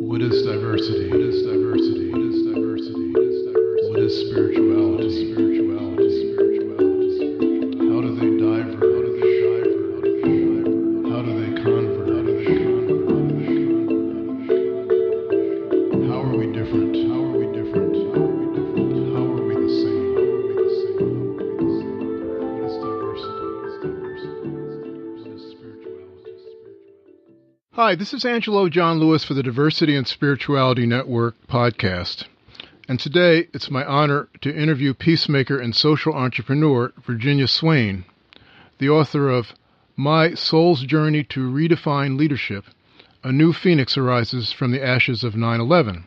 What is diversity? What is diversity? What is diversity? What is diversity? What is spirituality? Spirituality. Spirituality. How do they diver? How do they diver? How do they convert? How do they convert? How are we different? How are we different? How are we different? How are we the same? How are we the same? How are we the same? What is diversity? What is diversity? What is spirituality? Hi, this is Angelo John Lewis for the Diversity and Spirituality Network podcast. And today, it's my honor to interview peacemaker and social entrepreneur Virginia Swain, the author of My Soul's Journey to Redefine Leadership, A New Phoenix Arises from the Ashes of 9/11.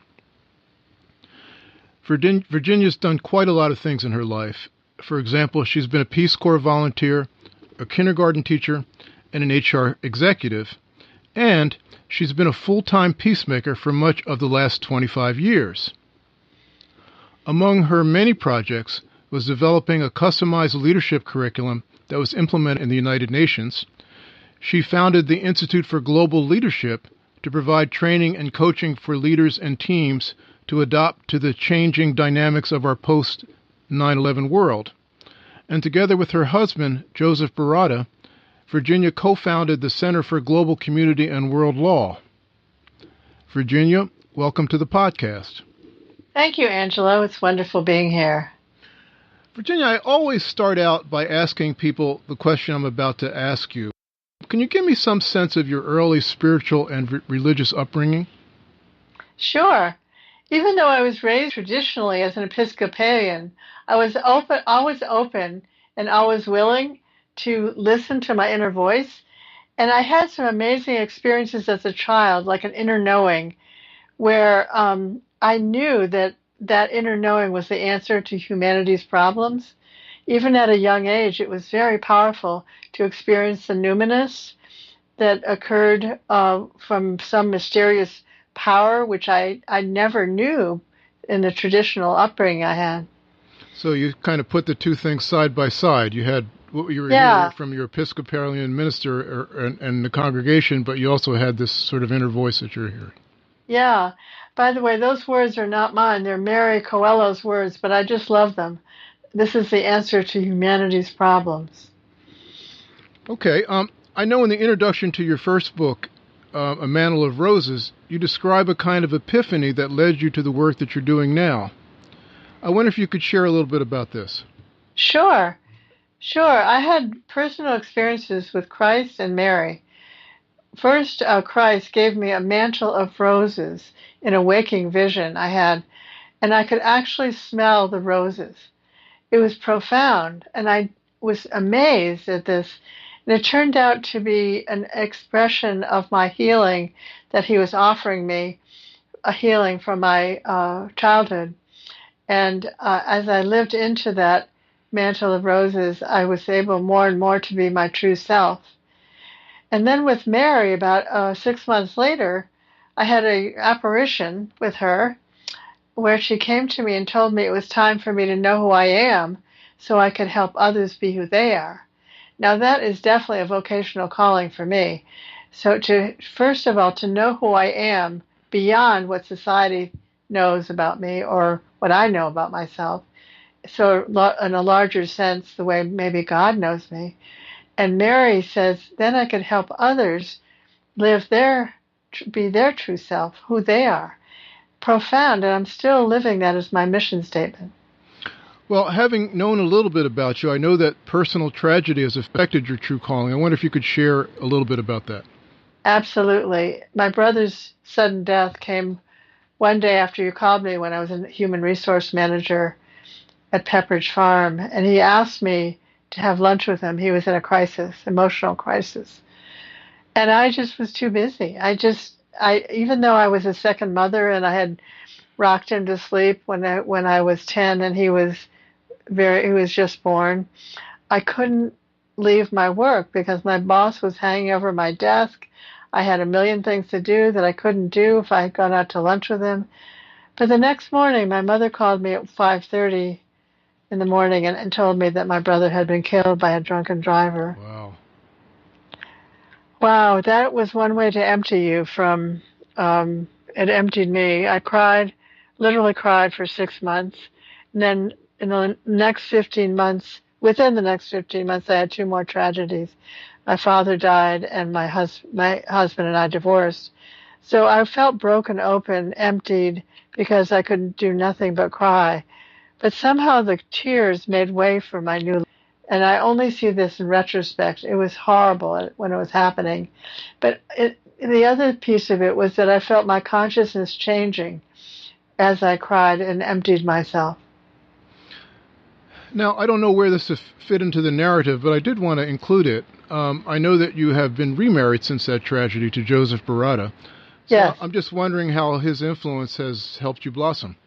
Virginia's done quite a lot of things in her life. For example, she's been a Peace Corps volunteer, a kindergarten teacher, and an HR executive, and she's been a full-time peacemaker for much of the last 25 years. Among her many projects was developing a customized leadership curriculum that was implemented in the United Nations. She founded the Institute for Global Leadership to provide training and coaching for leaders and teams to adapt to the changing dynamics of our post-9/11 world. And together with her husband, Joseph Barada, Virginia co-founded the Center for Global Community and World Law. Virginia, welcome to the podcast. Thank you, Angelo. It's wonderful being here. Virginia, I always start out by asking people the question I'm about to ask you. Can you give me some sense of your early spiritual and religious upbringing? Sure. Even though I was raised traditionally as an Episcopalian, I was always open and always willing to listen to my inner voice. And I had some amazing experiences as a child, like an inner knowing, where I knew that inner knowing was the answer to humanity's problems. Even at a young age, it was very powerful to experience the numinous that occurred from some mysterious power, which I never knew in the traditional upbringing I had. So you kind of put the two things side by side. You had what you were hearing from your Episcopalian minister and the congregation, but you also had this sort of inner voice that you're hearing. Yeah. By the way, those words are not mine. They're Mary Coelho's words, but I just love them. This is the answer to humanity's problems. Okay. I know in the introduction to your first book, A Mantle of Roses, you describe a kind of epiphany that led you to the work that you're doing now. I wonder if you could share a little bit about this. Sure. I had personal experiences with Christ and Mary. First, Christ gave me a mantle of roses in a waking vision I had, and I could actually smell the roses. It was profound, and I was amazed at this. And it turned out to be an expression of my healing that he was offering me, a healing from my childhood. And as I lived into that mantle of roses, I was able more and more to be my true self. And then with Mary, about 6 months later, I had an apparition with her where she came to me and told me it was time for me to know who I am so I could help others be who they are. Now, that is definitely a vocational calling for me. So first of all, to know who I am beyond what society knows about me or what I know about myself. So in a larger sense, the way maybe God knows me. And Mary says, then I could help others be their true self, who they are. Profound, and I'm still living that as my mission statement. Well, having known a little bit about you, I know that personal tragedy has affected your true calling. I wonder if you could share a little bit about that. Absolutely. My brother's sudden death came one day after you called me when I was a human resource manager at Pepperidge Farm, and he asked me to have lunch with him. He was in a crisis, emotional crisis. And I just was too busy. Even though I was a second mother and I had rocked him to sleep when I was 10 and he was just born, I couldn't leave my work because my boss was hanging over my desk. I had a million things to do that I couldn't do if I had gone out to lunch with him. But the next morning, my mother called me at 5:30 in the morning and told me that my brother had been killed by a drunken driver. Wow, that was one way to empty you from it emptied me. I cried, literally cried for 6 months. And then in the next 15 months, within the next 15 months, I had two more tragedies. My father died, and my husband and I divorced. So I felt broken open, emptied, because I could do nothing but cry. But somehow the tears made way for my new life. And I only see this in retrospect. It was horrible when it was happening. But the other piece of it was that I felt my consciousness changing as I cried and emptied myself. Now, I don't know where this fit into the narrative, but I did want to include it. I know that you have been remarried since that tragedy to Joseph Barada. So Yes. I'm just wondering how his influence has helped you blossom.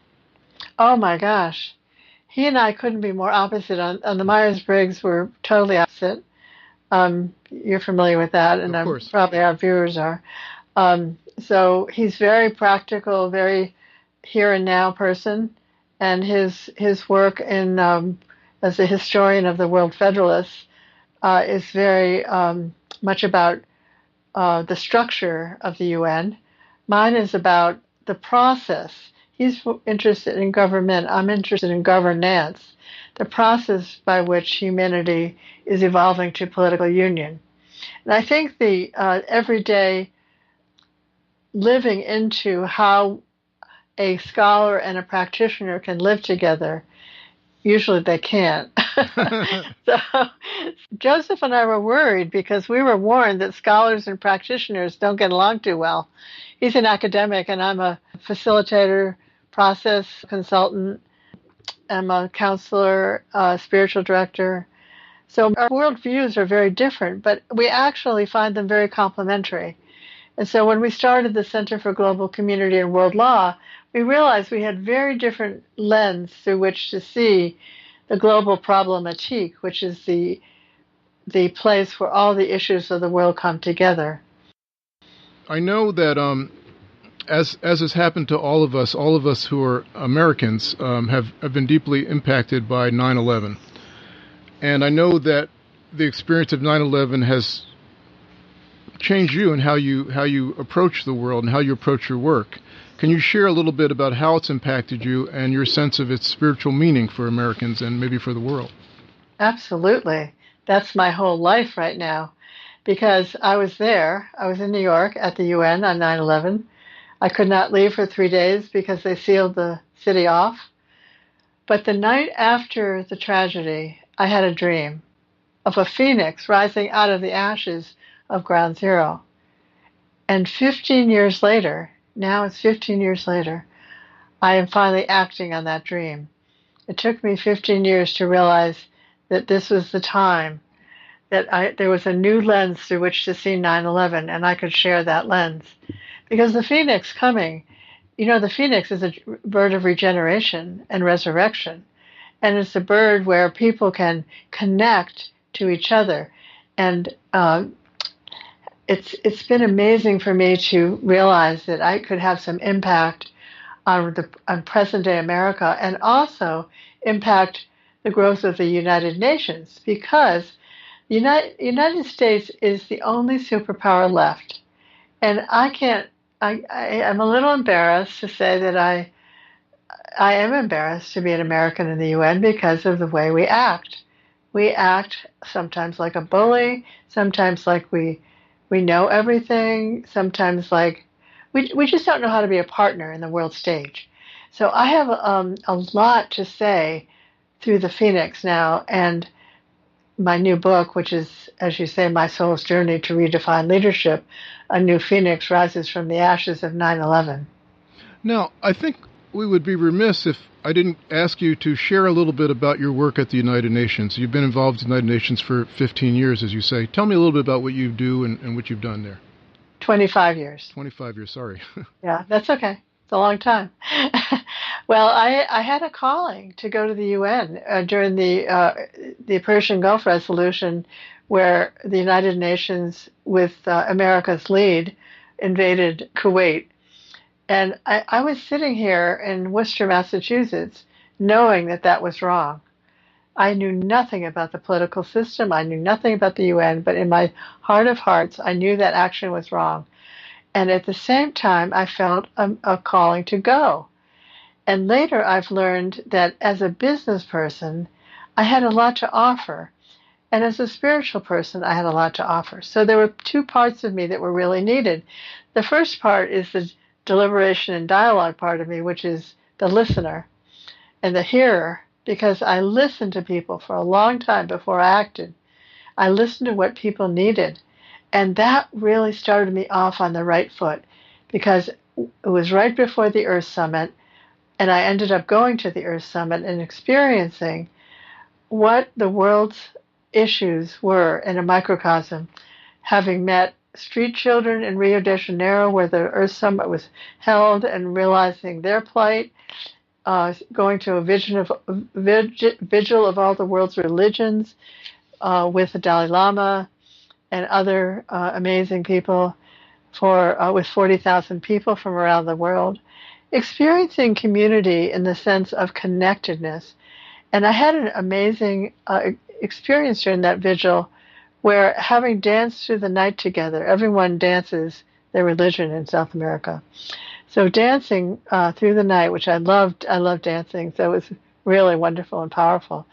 Oh my gosh. He and I couldn't be more opposite. On the Myers-Briggs, we're totally opposite. You're familiar with that, and Of course. probably our viewers are. So he's very practical, very here and now person, and his work in as a historian of the World Federalists is very much about the structure of the UN. Mine is about the process. He's interested in government. I'm interested in governance, the process by which humanity is evolving to political union. And I think the everyday living into how a scholar and a practitioner can live together, usually they can't. So Joseph and I were worried because we were warned that scholars and practitioners don't get along too well. He's an academic and I'm a facilitator, process consultant. I'm a counselor, spiritual director. So our worldviews are very different, but we actually find them very complementary. And so when we started the Center for Global Community and World Law, we realized we had very different lens through which to see the global problematique, which is the place where all the issues of the world come together. I know that as has happened to all of us who are Americans have been deeply impacted by 9/11. And I know that the experience of 9/11 has changed you and how you approach the world and how you approach your work. Can you share a little bit about how it's impacted you and your sense of its spiritual meaning for Americans and maybe for the world? Absolutely. That's my whole life right now because I was there. I was in New York at the UN on 9/11. I could not leave for 3 days because they sealed the city off. But the night after the tragedy, I had a dream of a phoenix rising out of the ashes of Ground Zero. And 15 years later, now it's 15 years later, I am finally acting on that dream. It took me 15 years to realize that this was the time that there was a new lens through which to see 9/11, and I could share that lens. Because the phoenix coming, the phoenix is a bird of regeneration and resurrection. And it's a bird where people can connect to each other. And it's been amazing for me to realize that I could have some impact on present day America and also impact the growth of the United Nations because the United States is the only superpower left. And I'm a little embarrassed to say that I am embarrassed to be an American in the UN because of the way we act. We act sometimes like a bully, sometimes like we know everything, sometimes like we just don't know how to be a partner in the world stage. So I have a lot to say through the Phoenix now and my new book, which is, as you say, My Soul's Journey to Redefine Leadership, A New Phoenix Rises from the Ashes of 9/11. Now, I think we would be remiss if I didn't ask you to share a little bit about your work at the United Nations. You've been involved in the United Nations for 15 years, as you say. Tell me a little bit about what you do and what you've done there. 25 years. 25 years, sorry. Yeah, that's okay. It's a long time. Well, I had a calling to go to the UN during the Persian Gulf Resolution, where the United Nations, with America's lead, invaded Kuwait. And I was sitting here in Worcester, Massachusetts, knowing that that was wrong. I knew nothing about the political system. I knew nothing about the UN, but in my heart of hearts, I knew that action was wrong. And at the same time, I felt a calling to go. And later, I've learned that as a business person, I had a lot to offer. And as a spiritual person, I had a lot to offer. So there were two parts of me that were really needed. The first part is the deliberation and dialogue part of me, which is the listener and the hearer, because I listened to people for a long time before I acted. I listened to what people needed. And that really started me off on the right foot, because it was right before the Earth Summit, and I ended up going to the Earth Summit and experiencing what the world's issues were in a microcosm, having met street children in Rio de Janeiro, where the Earth Summit was held, and realizing their plight, going to a vigil of all the world's religions with the Dalai Lama and other amazing people with 40,000 people from around the world, experiencing community in the sense of connectedness. And I had an amazing experience during that vigil where, having danced through the night together, everyone dances their religion in South America. So dancing through the night, which I loved dancing, so it was really wonderful and powerful.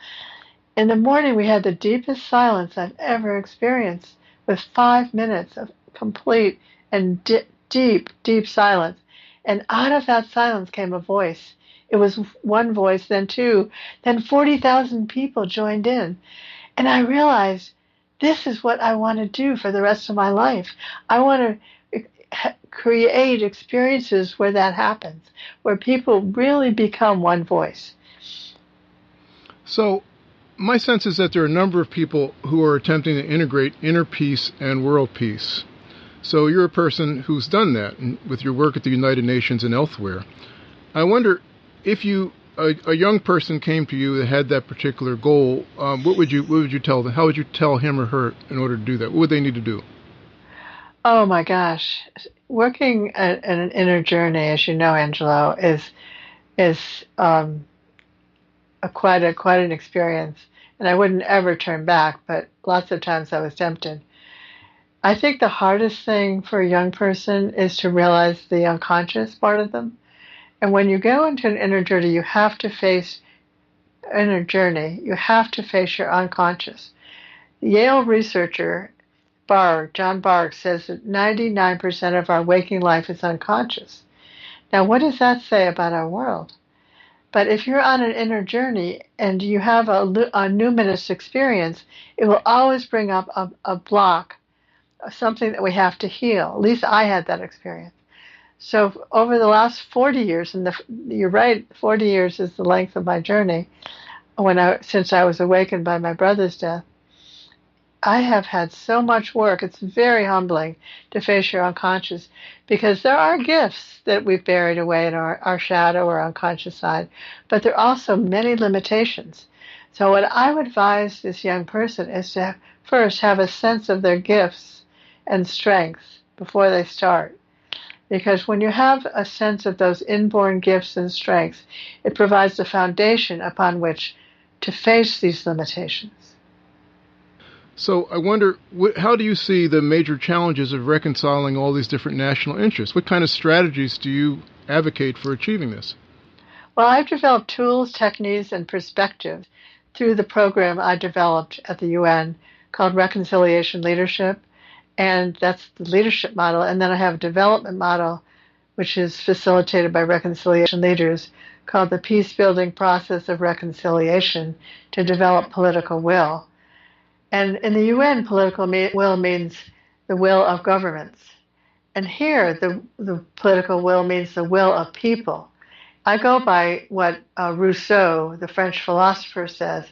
In the morning, we had the deepest silence I've ever experienced, with 5 minutes of complete and deep, deep silence. And out of that silence came a voice. It was one voice, then two, then 40,000 people joined in. And I realized, this is what I want to do for the rest of my life. I want to create experiences where that happens, where people really become one voice. So my sense is that there are a number of people who are attempting to integrate inner peace and world peace. So you're a person who's done that with your work at the United Nations and elsewhere. I wonder, if a young person came to you that had that particular goal, what would you tell them? How would you tell him or her in order to do that? What would they need to do? Oh my gosh, working at an inner journey, as you know, Angelo, is quite an experience, and I wouldn't ever turn back. But lots of times I was tempted. I think the hardest thing for a young person is to realize the unconscious part of them. And when you go into an inner journey, you have to face your unconscious. Yale researcher John Barg, says that 99% of our waking life is unconscious. Now, what does that say about our world? But if you're on an inner journey and you have a numinous experience, it will always bring up a block, something that we have to heal. At least I had that experience. So over the last 40 years, and you're right, 40 years is the length of my journey, since I was awakened by my brother's death, I have had so much work. It's very humbling to face your unconscious, because there are gifts that we've buried away in our shadow or unconscious side, but there are also many limitations. So what I would advise this young person is to first have a sense of their gifts and strengths before they start. Because when you have a sense of those inborn gifts and strengths, it provides the foundation upon which to face these limitations. So I wonder, how do you see the major challenges of reconciling all these different national interests? What kind of strategies do you advocate for achieving this? Well, I've developed tools, techniques, and perspectives through the program I developed at the UN called Reconciliation Leadership. And that's the leadership model. And then I have a development model, which is facilitated by reconciliation leaders, called the Peace-Building Process of Reconciliation, to develop political will. And in the UN, political will means the will of governments. And here, the political will means the will of people. I go by what Rousseau, the French philosopher, says.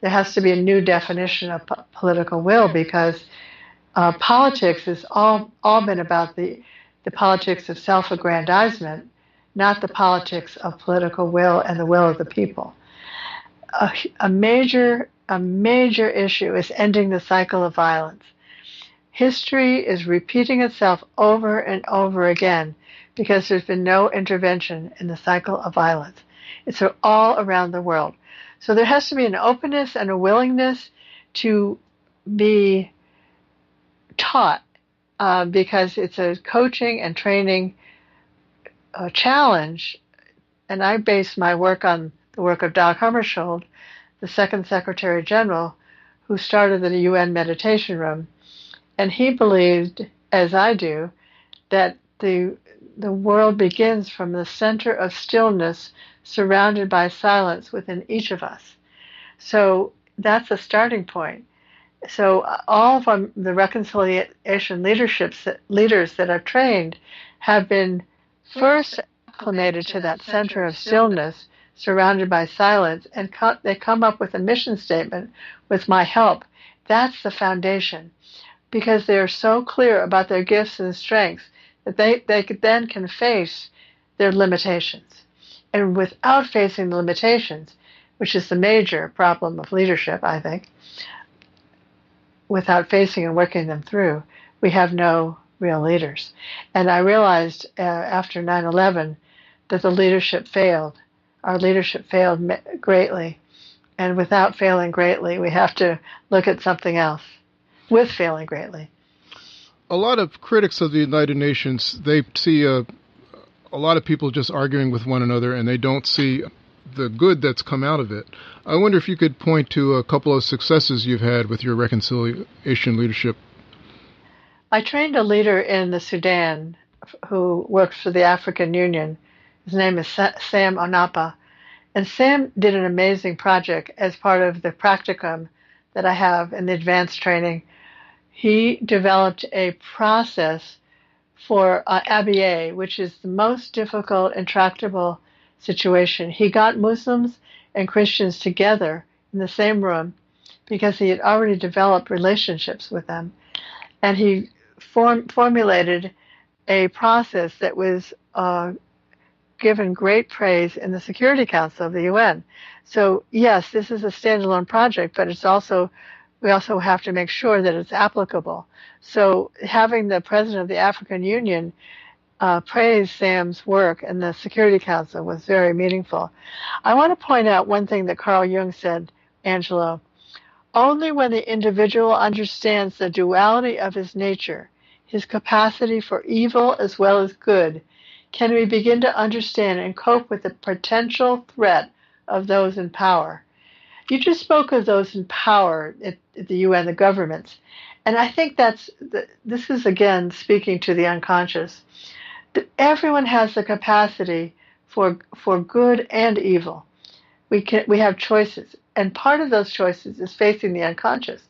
There has to be a new definition of political will, because politics has all been about the politics of self-aggrandizement, not the politics of political will and the will of the people. A major issue is ending the cycle of violence. History is repeating itself over and over again because there's been no intervention in the cycle of violence. It's all around the world. So there has to be an openness and a willingness to be taught because it's a coaching and training challenge. And I base my work on the work of Dag Hammarskjöld, the second Secretary General, who started the UN Meditation Room. And he believed, as I do, that the world begins from the center of stillness surrounded by silence within each of us. So that's a starting point. So all of the reconciliation leaders that I've trained have been first acclimated to that center of stillness surrounded by silence, and they come up with a mission statement with my help. That's the foundation, because they're so clear about their gifts and strengths that they then can face their limitations. And without facing the limitations, which is the major problem of leadership, I think, without facing and working them through, we have no real leaders. And I realized after 9/11 that the leadership failed. Our leadership failed greatly. And without failing greatly, we have to look at something else with failing greatly. A lot of critics of the United Nations, they see a lot of people just arguing with one another, and they don't see the good that's come out of it. I wonder if you could point to a couple of successes you've had with your reconciliation leadership. I trained a leader in the Sudan who works for the African Union. His name is Sam Onapa. And Sam did an amazing project as part of the practicum that I have in the advanced training. He developed a process for ABA, which is the most difficult, intractable situation. He got Muslims and Christians together in the same room because he had already developed relationships with them. And he formulated a process that was given great praise in the Security Council of the UN. So yes, this is a standalone project, but we also have to make sure that it's applicable. So having the president of the African Union praise Sam's work in the Security Council was very meaningful. I want to point out one thing that Carl Jung said, Angelo. Only when the individual understands the duality of his nature, his capacity for evil as well as good, can we begin to understand and cope with the potential threat of those in power. You just spoke of those in power at the UN, the governments. And I think this is, again, speaking to the unconscious. That everyone has the capacity for good and evil. We have choices. And part of those choices is facing the unconscious.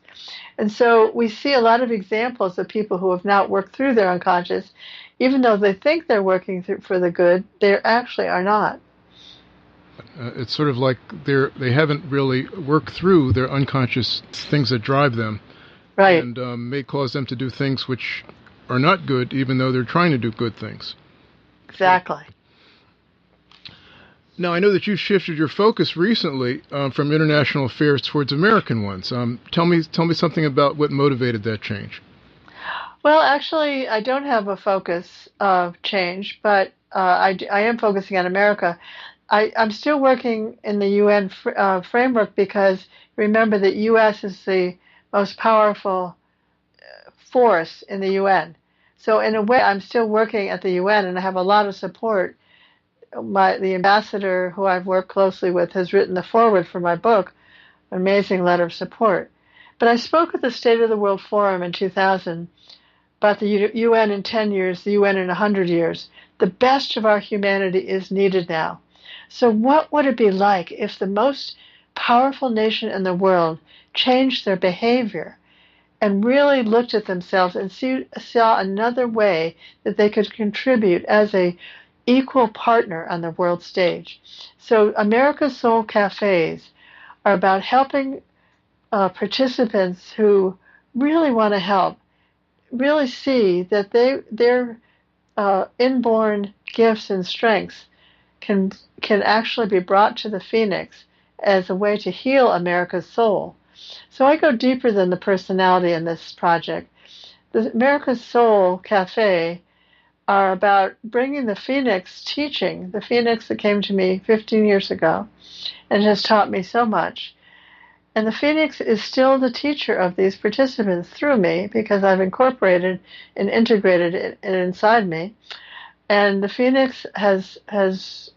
And so we see a lot of examples of people who have not worked through their unconscious. Even though they think they're working for the good, they actually are not. It's sort of like they haven't really worked through their unconscious things that drive them. Right. And may cause them to do things which are not good, even though they're trying to do good things. Exactly. Now, I know that you shifted your focus recently from international affairs towards American ones. Tell me something about what motivated that change. Well, actually, I don't have a focus of change, but I am focusing on America. I'm still working in the UN framework because remember that U.S. is the most powerful force in the UN. So in a way, I'm still working at the UN, and I have a lot of support. The ambassador who I've worked closely with has written the foreword for my book, an amazing letter of support. But I spoke at the State of the World Forum in 2000 about the UN in 10 years, the UN in 100 years. The best of our humanity is needed now. So what would it be like if the most powerful nation in the world changed their behavior and really looked at themselves and saw another way that they could contribute as a equal partner on the world stage? So America's Soul Cafes are about helping participants who really want to help really see that their inborn gifts and strengths can actually be brought to the Phoenix as a way to heal America's soul. So I go deeper than the personality in this project. The America's Soul Cafe are about bringing the Phoenix teaching, the Phoenix that came to me 15 years ago and has taught me so much, And the Phoenix is still the teacher of these participants through me because I've incorporated and integrated it inside me. And the Phoenix has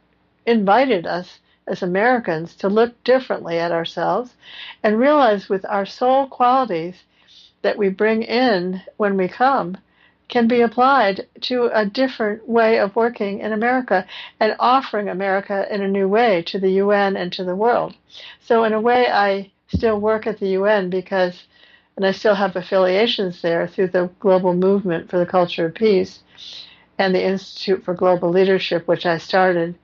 invited us as Americans to look differently at ourselves and realize with our soul qualities that we bring in when we come can be applied to a different way of working in America and offering America in a new way to the UN and to the world. So in a way, I still work at the UN and I still have affiliations there through the Global Movement for the Culture of Peace and the Institute for Global Leadership, which I started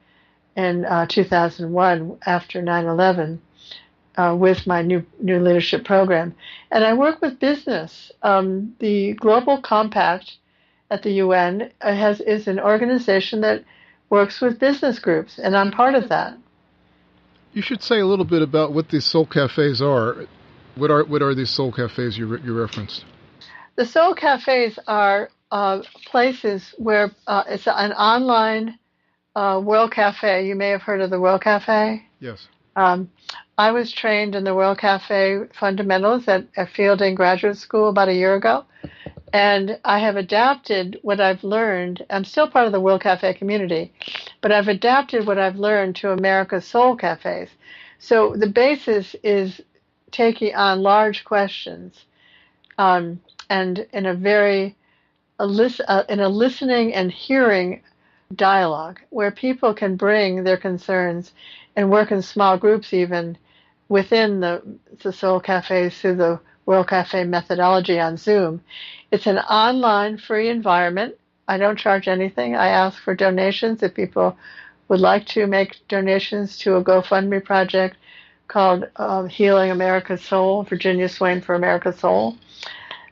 in 2001 after 9/11. With my new leadership program. And I work with business. The Global Compact at the UN is an organization that works with business groups, and I'm part of that. You should say a little bit about what these soul cafes are. What are these soul cafes you referenced? The soul cafes are places where it's an online World Cafe. You may have heard of the World Cafe. Yes. I was trained in the World Cafe fundamentals at Fielding Graduate School about a year ago, and I have adapted what I've learned. I'm still part of the World Cafe community, but I've adapted what I've learned to America's Soul Cafes. So the basis is taking on large questions, and in a listening and hearing dialogue where people can bring their concerns and work in small groups even within the Soul Cafes through the World Cafe methodology on Zoom. It's an online free environment. I don't charge anything. I ask for donations if people would like to make donations to a GoFundMe project called Healing America's Soul, Virginia Swain for America's Soul.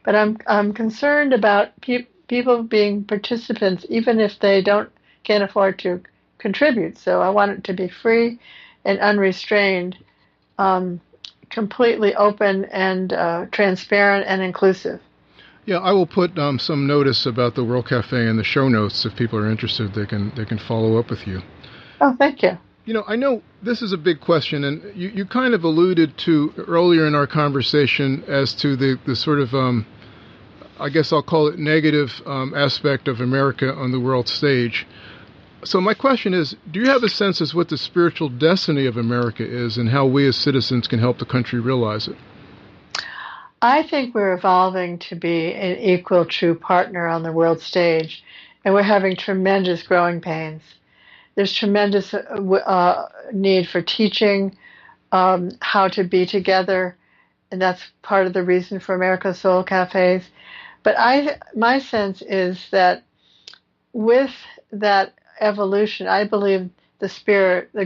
But I'm concerned about people being participants even if they can't afford to contribute. So I want it to be free and unrestrained, completely open and transparent and inclusive. Yeah, I will put some notice about the World Cafe in the show notes. If people are interested, they can follow up with you. Oh, thank you. You know, I know this is a big question, and you kind of alluded to earlier in our conversation as to the sort of, I guess I'll call it negative aspect of America on the world stage. So my question is, do you have a sense as what the spiritual destiny of America is and how we as citizens can help the country realize it? I think we're evolving to be an equal, true partner on the world stage, and we're having tremendous growing pains. There's tremendous need for teaching how to be together, and that's part of the reason for America's Soul Cafes. But my sense is that with that evolution, I believe the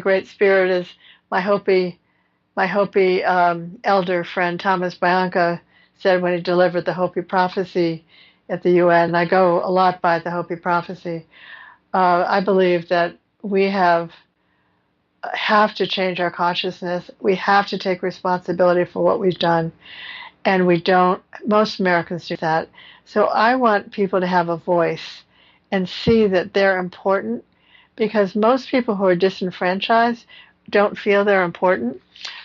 Great Spirit, is my Hopi elder friend Thomas Bianca said when he delivered the Hopi prophecy at the UN. And I go a lot by the Hopi prophecy. I believe that we have to change our consciousness. We have to take responsibility for what we've done, and we don't. Most Americans do that. So I want people to have a voice and see that they're important, because most people who are disenfranchised don't feel they're important.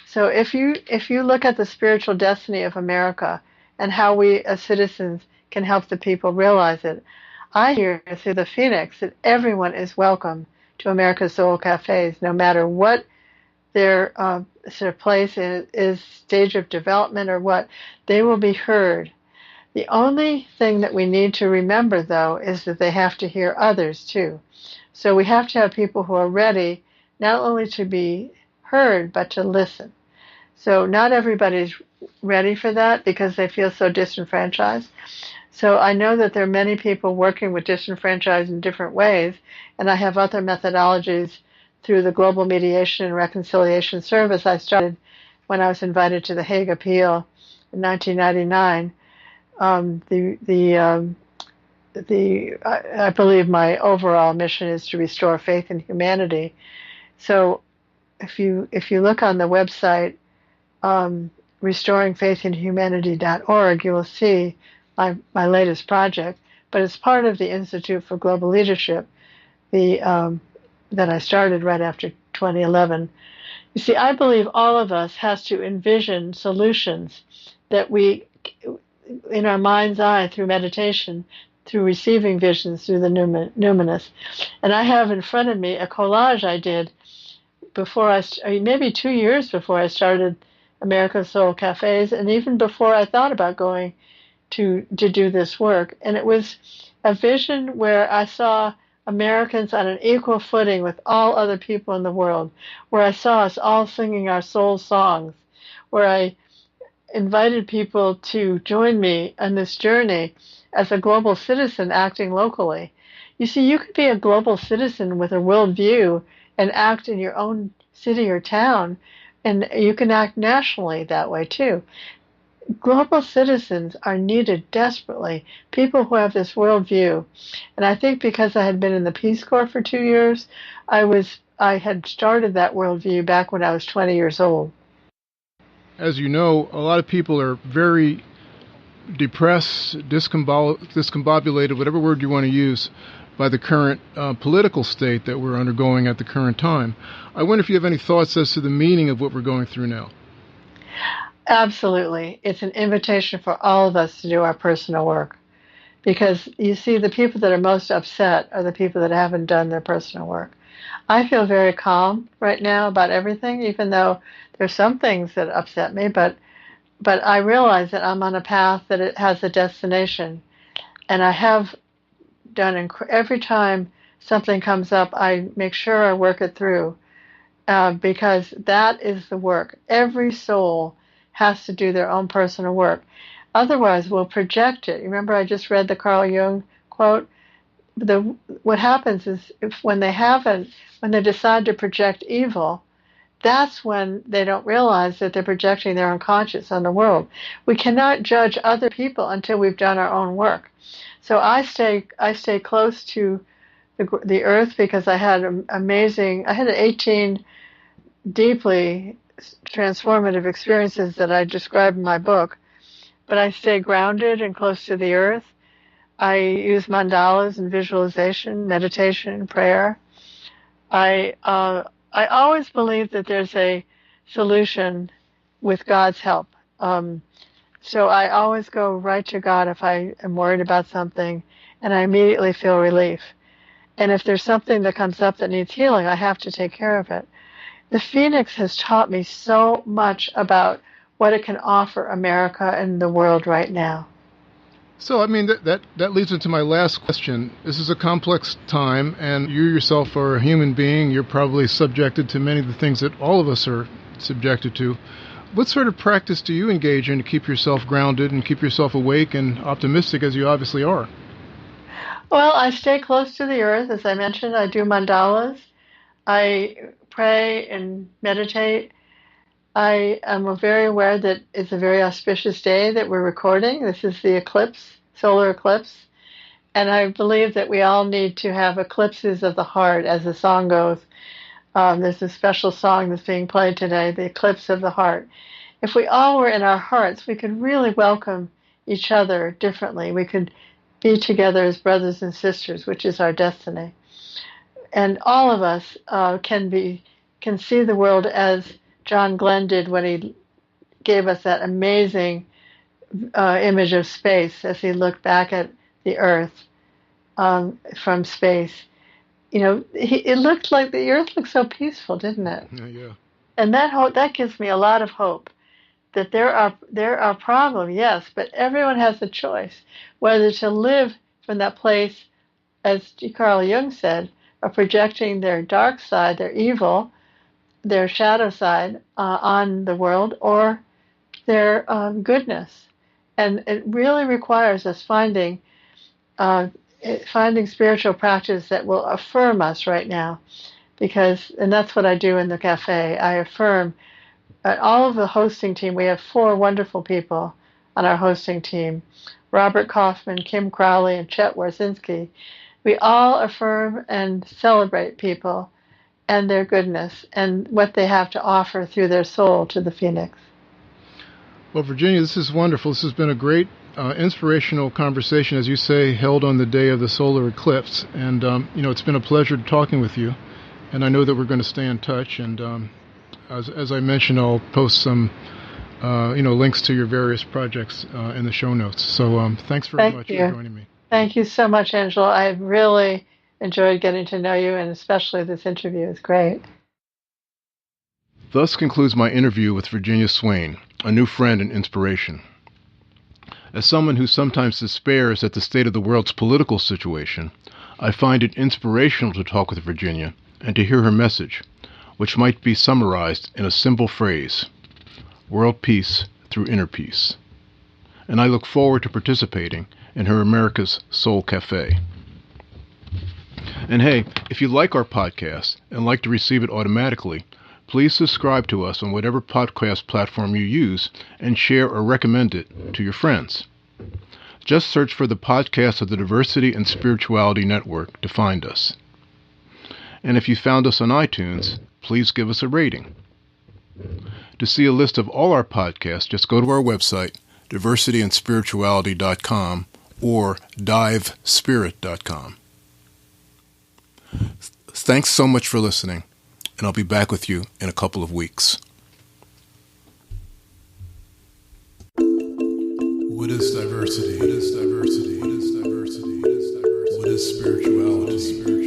So if you look at the spiritual destiny of America and how we as citizens can help the people realize it, I hear through the Phoenix that everyone is welcome to America's Soul Cafes, no matter what their sort of place is, stage of development or what. They will be heard. The only thing that we need to remember, though, is that they have to hear others, too. So we have to have people who are ready not only to be heard, but to listen. So not everybody's ready for that because they feel so disenfranchised. So I know that there are many people working with disenfranchised in different ways, and I have other methodologies through the Global Mediation and Reconciliation Service I started when I was invited to the Hague Appeal in 1999. I believe my overall mission is to restore faith in humanity. So if you look on the website restoringfaithinhumanity.org, you will see my latest project. But it's part of the Institute for Global Leadership, that I started right after 2011. You see, I believe all of us has to envision solutions that we, in our mind's eye, through meditation, through receiving visions through the numinous. And I have in front of me a collage I did before maybe 2 years before I started American Soul Cafes, and even before I thought about going to do this work. And it was a vision where I saw Americans on an equal footing with all other people in the world, where I saw us all singing our soul songs, where I invited people to join me on this journey as a global citizen acting locally. You see, you could be a global citizen with a worldview and act in your own city or town, and you can act nationally that way too. Global citizens are needed desperately, people who have this worldview. And I think because I had been in the Peace Corps for 2 years, I had started that worldview back when I was 20 years old. As you know, a lot of people are very depressed, discombobulated, whatever word you want to use, by the current political state that we're undergoing at the current time. I wonder if you have any thoughts as to the meaning of what we're going through now. Absolutely. It's an invitation for all of us to do our personal work. Because you see, the people that are most upset are the people that haven't done their personal work. I feel very calm right now about everything, even though there's some things that upset me, but I realize that I'm on a path that it has a destination. And I have done, every time something comes up, I make sure I work it through, because that is the work. Every soul has to do their own personal work. Otherwise, we'll project it. Remember, I just read the Carl Jung quote? What happens is when they decide to project evil, that's when they don't realize that they're projecting their unconscious on the world. We cannot judge other people until we've done our own work. So I stay close to the earth, because I had 18 deeply transformative experiences that I describe in my book, but I stay grounded and close to the earth. I use mandalas and visualization, meditation, prayer. I always believe that there's a solution with God's help. So I always go right to God if I am worried about something, and I immediately feel relief. And if there's something that comes up that needs healing, I have to take care of it. The Phoenix has taught me so much about what it can offer America and the world right now. So, I mean, that leads into my last question. This is a complex time, and you yourself are a human being. You're probably subjected to many of the things that all of us are subjected to. What sort of practice do you engage in to keep yourself grounded and keep yourself awake and optimistic, as you obviously are? Well, I stay close to the earth. As I mentioned, I do mandalas. I pray and meditate. I am very aware that it's a very auspicious day that we're recording. This is the eclipse, solar eclipse. And I believe that we all need to have eclipses of the heart, as the song goes. There's a special song that's being played today, the eclipse of the heart. If we all were in our hearts, we could really welcome each other differently. We could be together as brothers and sisters, which is our destiny. And all of us can see the world as John Glenn did when he gave us that amazing image of space as he looked back at the earth from space. You know, it looked like the earth looked so peaceful, didn't it? Yeah. And that gives me a lot of hope that there are problems, yes, but everyone has a choice whether to live from that place, as Carl Jung said, of projecting their dark side, their evil, their shadow side on the world, or their goodness. And it really requires us finding spiritual practice that will affirm us right now, and that's what I do in the cafe. I affirm all of the hosting team. We have 4 wonderful people on our hosting team: Robert Kaufman, Kim Crowley, and Chet Warsinski. We all affirm and celebrate people and their goodness and what they have to offer through their soul to the Phoenix. Well, Virginia, this is wonderful. This has been a great inspirational conversation, as you say, held on the day of the solar eclipse. And, it's been a pleasure talking with you. And I know that we're going to stay in touch. And As I mentioned, I'll post some links to your various projects in the show notes. So thanks very much for joining me. Thank you so much, Angela. I really enjoyed getting to know you, and especially this interview is great. Thus concludes my interview with Virginia Swain, a new friend and inspiration. As someone who sometimes despairs at the state of the world's political situation, I find it inspirational to talk with Virginia and to hear her message, which might be summarized in a simple phrase: world peace through inner peace. And I look forward to participating in her America's Soul Cafe. And hey, if you like our podcast and like to receive it automatically, please subscribe to us on whatever podcast platform you use and share or recommend it to your friends. Just search for the podcast of the Diversity and Spirituality Network to find us. And if you found us on iTunes, please give us a rating. To see a list of all our podcasts, just go to our website, diversityandspirituality.com or divespirit.com. Thanks so much for listening, and I'll be back with you in a couple of weeks. What is diversity? What is diversity? What is diversity? What is diversity? What is spirituality?